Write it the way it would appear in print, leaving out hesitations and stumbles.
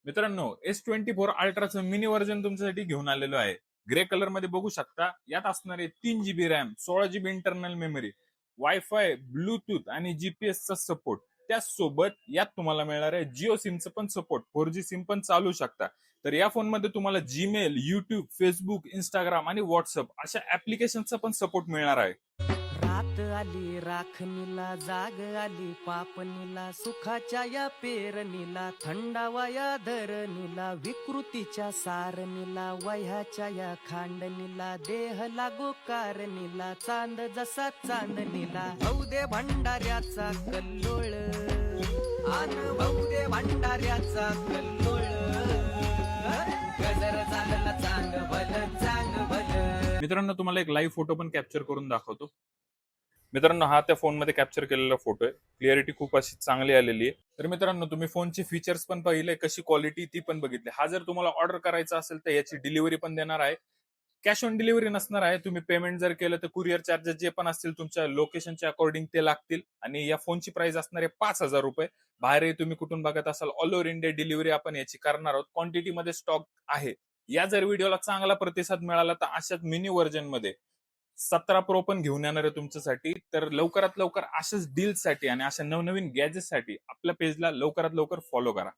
मित्रांनो, S24 अल्ट्राचं mini version तुमच्यासाठी घेऊन आलेलो आहे. ग्रे कलर मध्ये बघू शकता. यात असणारे 3 GB RAM, 16 GB internal memory, wifi, Bluetooth आणि GPS चा सपोर्ट. त्याचसोबत यात तुम्हाला मिळणार आहे जिओ सिमचं पण सपोर्ट. 4G सिम पण चालू शकता. तर या फोनमध्ये तुम्हाला जीमेल, युट्यूब, फेसबुक, इंस्टाग्राम आणि व्हॉट्सअप अशा ऍप्लिकेशनचा पण सपोर्ट मिळणार आहे. रात आली राखणीला, जाग आली पापणीला, सुखाच्या या पेरणीला, थंडावा या धरणीला, विकृतीच्या सारणीला, वह्याच्या या खांडणीला, देह लागो कारणीला, चांद जसा चांदणीला, भाऊ दे भंडाऱ्याचा कल्लोळ, आन भाऊ दे भंडाऱ्याचा कल्लोळ, गजर चालला चांग भल. मित्रांनो, तुम्हाला एक लाईव्ह फोटो पण कॅप्चर करून दाखवतो. मित्रांनो, हा त्या फोनमध्ये कॅप्चर केलेला फोटो आहे. क्लिअरिटी खूप अशी चांगली आलेली आहे. तर मित्रांनो, तुम्ही फोनचे फीचर्स पण पाहिले, कशी क्वालिटी ती पण बघितली. हा जर तुम्हाला ऑर्डर करायचा असेल तर याची डिलिव्हरी पण देणार आहे. कॅश ऑन डिलिव्हरी नसणार आहे. तुम्ही पेमेंट जर केलं तर कुरिअर चार्जेस जे पण असतील तुमच्या लोकेशनच्या अकॉर्डिंग ते लागतील. आणि या फोनची प्राइस असणार आहे 5,000 रुपये. बाहेरही तुम्ही कुठून बघत असाल ऑल ओव्हर इंडिया डिलिव्हरी आपण याची करणार आहोत. क्वांटिटीमध्ये स्टॉक आहे. या जर व्हिडिओला चांगला प्रतिसाद मिळाला तर अशाच मिनी व्हर्जन मध्ये 17 प्रो पण घेऊन येणार आहे तुमच्यासाठी. तर लवकरात लवकर अशाच डील्ससाठी आणि अशा नवनवीन गॅजेटसाठी आपल्या पेजला लवकरात लवकर फॉलो करा.